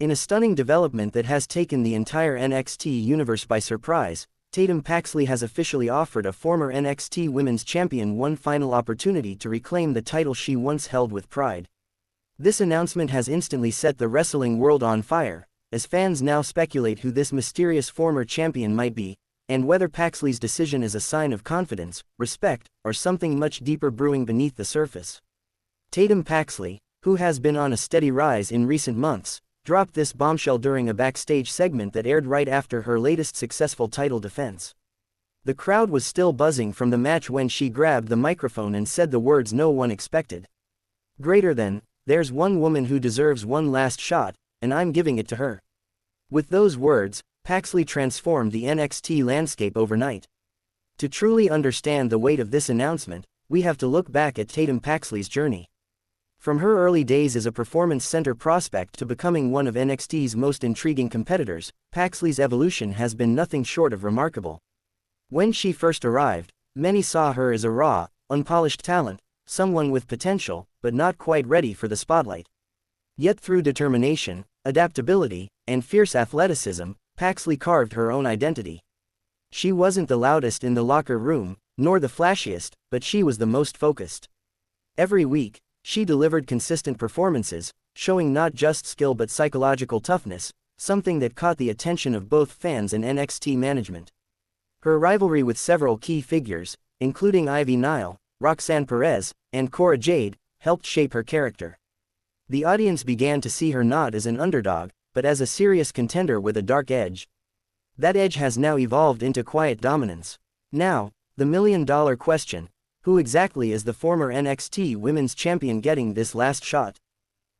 In a stunning development that has taken the entire NXT universe by surprise, Tatum Paxley has officially offered a former NXT Women's Champion one final opportunity to reclaim the title she once held with pride. This announcement has instantly set the wrestling world on fire, as fans now speculate who this mysterious former champion might be, and whether Paxley's decision is a sign of confidence, respect, or something much deeper brewing beneath the surface. Tatum Paxley, who has been on a steady rise in recent months, dropped this bombshell during a backstage segment that aired right after her latest successful title defense. The crowd was still buzzing from the match when she grabbed the microphone and said the words no one expected. Greater than, "There's one woman who deserves one last shot, and I'm giving it to her." With those words, Paxley transformed the NXT landscape overnight. To truly understand the weight of this announcement, we have to look back at Tatum Paxley's journey. From her early days as a performance center prospect to becoming one of NXT's most intriguing competitors, Paxley's evolution has been nothing short of remarkable. When she first arrived, many saw her as a raw, unpolished talent, someone with potential, but not quite ready for the spotlight. Yet through determination, adaptability, and fierce athleticism, Paxley carved her own identity. She wasn't the loudest in the locker room, nor the flashiest, but she was the most focused. Every week, she delivered consistent performances, showing not just skill but psychological toughness, something that caught the attention of both fans and NXT management. Her rivalry with several key figures, including Ivy Nile, Roxanne Perez, and Cora Jade, helped shape her character. The audience began to see her not as an underdog, but as a serious contender with a dark edge. That edge has now evolved into quiet dominance. Now, the million-dollar question: who exactly is the former NXT Women's Champion getting this last shot?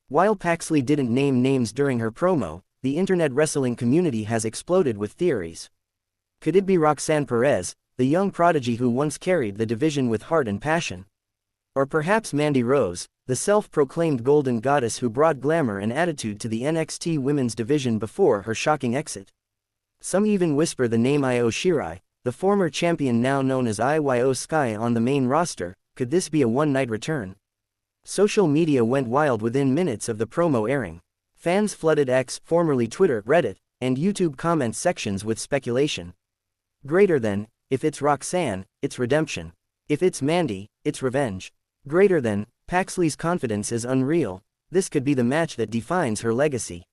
While Paxley didn't name names during her promo, the internet wrestling community has exploded with theories. Could it be Roxanne Perez, the young prodigy who once carried the division with heart and passion? Or perhaps Mandy Rose, the self-proclaimed golden goddess who brought glamour and attitude to the NXT Women's division before her shocking exit? Some even whisper the name Io Shirai, the former champion now known as Io Sky on the main roster. Could this be a one-night return? Social media went wild within minutes of the promo airing. Fans flooded X, formerly Twitter, Reddit, and YouTube comment sections with speculation. Greater than, if it's Roxanne, it's redemption. If it's Mandy, it's revenge. Greater than, Paxley's confidence is unreal. This could be the match that defines her legacy.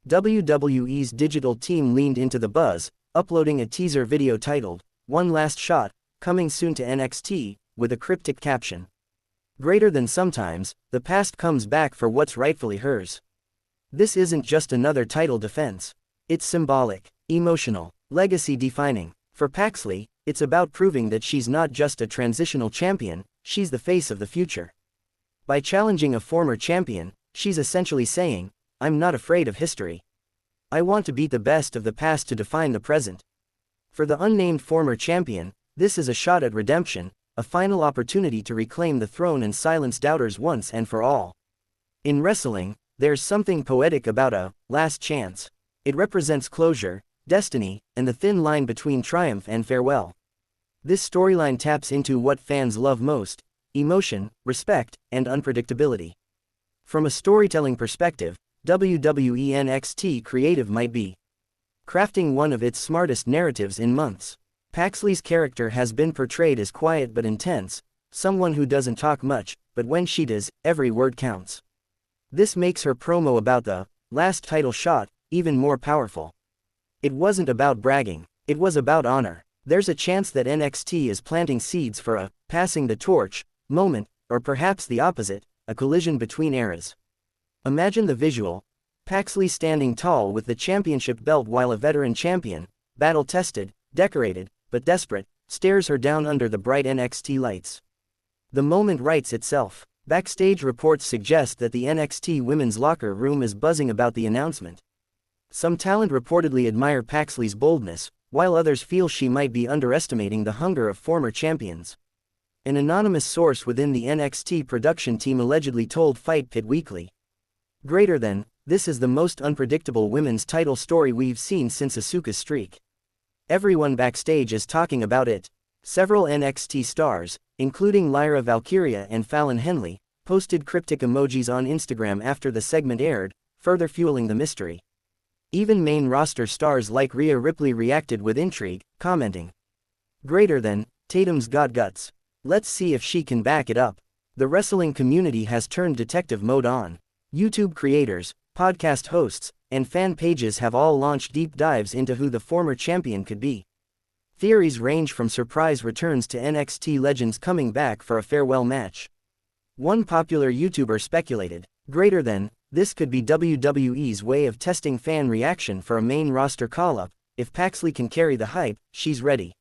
WWE's digital team leaned into the buzz, uploading a teaser video titled, "One Last Shot, Coming Soon to NXT," with a cryptic caption. Greater than sometimes, the past comes back for what's rightfully hers. This isn't just another title defense. It's symbolic, emotional, legacy-defining. For Paxley, it's about proving that she's not just a transitional champion, she's the face of the future. By challenging a former champion, she's essentially saying, "I'm not afraid of history. I want to beat the best of the past to define the present." For the unnamed former champion, this is a shot at redemption, a final opportunity to reclaim the throne and silence doubters once and for all. In wrestling, there's something poetic about a last chance. It represents closure, destiny, and the thin line between triumph and farewell. This storyline taps into what fans love most: emotion, respect, and unpredictability. From a storytelling perspective, WWE NXT Creative might be crafting one of its smartest narratives in months. Paxley's character has been portrayed as quiet but intense, someone who doesn't talk much, but when she does, every word counts. This makes her promo about the last title shot even more powerful. It wasn't about bragging, it was about honor. There's a chance that NXT is planting seeds for a passing the torch moment, or perhaps the opposite, a collision between eras. Imagine the visual: Paxley standing tall with the championship belt while a veteran champion, battle-tested, decorated, but desperate, stares her down under the bright NXT lights. The moment writes itself. Backstage reports suggest that the NXT women's locker room is buzzing about the announcement. Some talent reportedly admire Paxley's boldness, while others feel she might be underestimating the hunger of former champions. An anonymous source within the NXT production team allegedly told Fight Pit Weekly, "Greater than, this is the most unpredictable women's title story we've seen since Asuka's streak. Everyone backstage is talking about it." Several NXT stars, including Lyra Valkyria and Fallon Henley, posted cryptic emojis on Instagram after the segment aired, further fueling the mystery. Even main roster stars like Rhea Ripley reacted with intrigue, commenting, "Greater than, Tatum's got guts. Let's see if she can back it up." The wrestling community has turned detective mode on. YouTube creators, podcast hosts, and fan pages have all launched deep dives into who the former champion could be. Theories range from surprise returns to NXT legends coming back for a farewell match. One popular YouTuber speculated, "Greater than, this could be WWE's way of testing fan reaction for a main roster call-up. If Paxley can carry the hype, she's ready."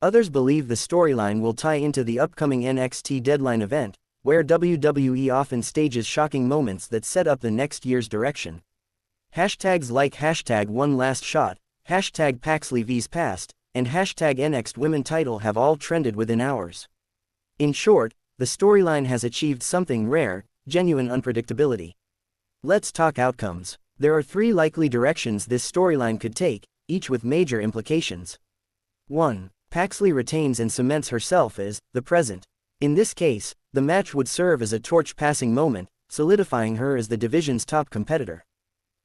Others believe the storyline will tie into the upcoming NXT Deadline event, where WWE often stages shocking moments that set up the next year's direction. Hashtags like #OneLastShot, #Paxley vs Past, and #NXT Women title have all trended within hours. In short, the storyline has achieved something rare, genuine unpredictability. Let's talk outcomes. There are 3 likely directions this storyline could take, each with major implications. 1. Paxley retains and cements herself as the present. In this case, the match would serve as a torch-passing moment, solidifying her as the division's top competitor.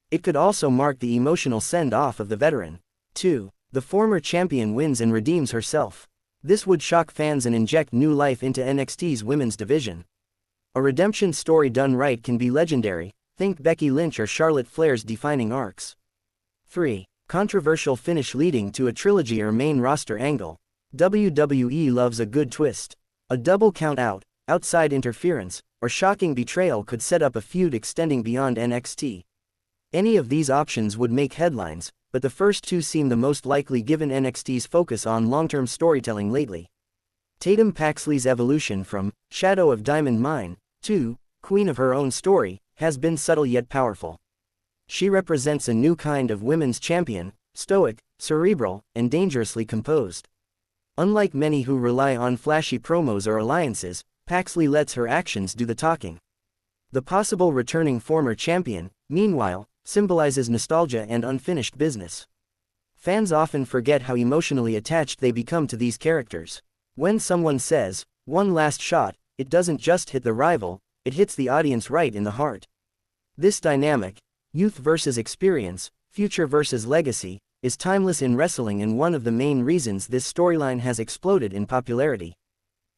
It could also mark the emotional send-off of the veteran. 2. The former champion wins and redeems herself. This would shock fans and inject new life into NXT's women's division. A redemption story done right can be legendary, think Becky Lynch or Charlotte Flair's defining arcs. 3. Controversial finish leading to a trilogy or main roster angle. WWE loves a good twist. A double count out, outside interference, or shocking betrayal could set up a feud extending beyond NXT. Any of these options would make headlines, but the first 2 seem the most likely given NXT's focus on long-term storytelling lately. Tatum Paxley's evolution from Shadow of Diamond Mine to Queen of her own story has been subtle yet powerful. She represents a new kind of women's champion, stoic, cerebral, and dangerously composed. Unlike many who rely on flashy promos or alliances, Paxley lets her actions do the talking. The possible returning former champion, meanwhile, symbolizes nostalgia and unfinished business. Fans often forget how emotionally attached they become to these characters. When someone says, "one last shot," it doesn't just hit the rival, it hits the audience right in the heart. This dynamic, youth versus experience, future versus legacy, is timeless in wrestling and one of the main reasons this storyline has exploded in popularity.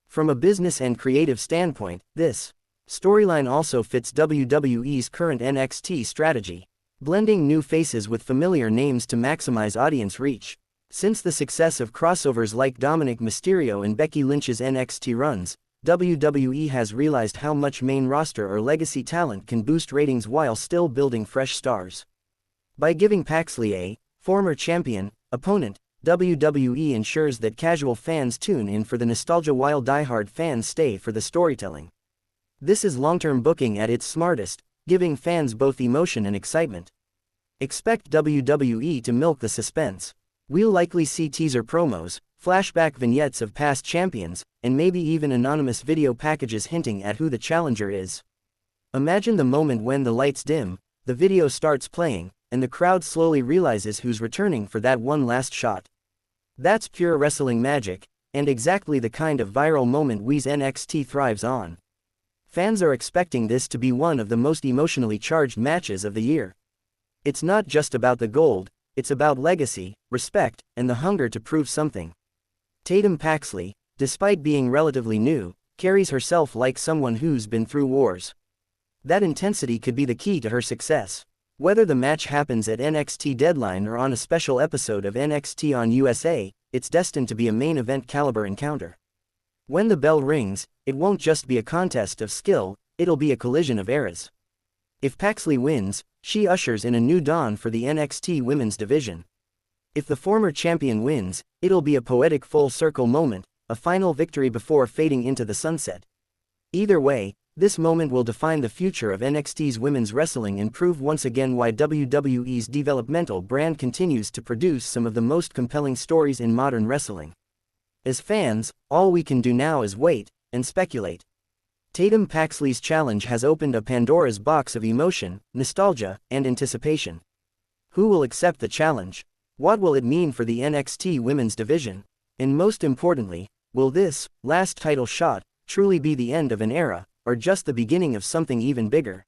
From a business and creative standpoint, this storyline also fits WWE's current NXT strategy, blending new faces with familiar names to maximize audience reach. Since the success of crossovers like Dominic Mysterio and Becky Lynch's NXT runs, WWE has realized how much main roster or legacy talent can boost ratings while still building fresh stars. By giving Paxley a former champion opponent, WWE ensures that casual fans tune in for the nostalgia while diehard fans stay for the storytelling. This is long-term booking at its smartest, giving fans both emotion and excitement. Expect WWE to milk the suspense. We'll likely see teaser promos, flashback vignettes of past champions, and maybe even anonymous video packages hinting at who the challenger is. Imagine the moment when the lights dim, the video starts playing, and the crowd slowly realizes who's returning for that one last shot. That's pure wrestling magic, and exactly the kind of viral moment WWE's NXT thrives on. Fans are expecting this to be one of the most emotionally charged matches of the year. It's not just about the gold, it's about legacy, respect, and the hunger to prove something. Tatum Paxley, despite being relatively new, carries herself like someone who's been through wars. That intensity could be the key to her success. Whether the match happens at NXT Deadline or on a special episode of NXT on USA, it's destined to be a main event caliber encounter. When the bell rings, it won't just be a contest of skill, it'll be a collision of eras. If Paxley wins, she ushers in a new dawn for the NXT women's division. If the former champion wins, it'll be a poetic full-circle moment, a final victory before fading into the sunset. Either way, this moment will define the future of NXT's women's wrestling and prove once again why WWE's developmental brand continues to produce some of the most compelling stories in modern wrestling. As fans, all we can do now is wait and speculate. Tatum Paxley's challenge has opened a Pandora's box of emotion, nostalgia, and anticipation. Who will accept the challenge? What will it mean for the NXT women's division? And most importantly, will this last title shot truly be the end of an era, or just the beginning of something even bigger?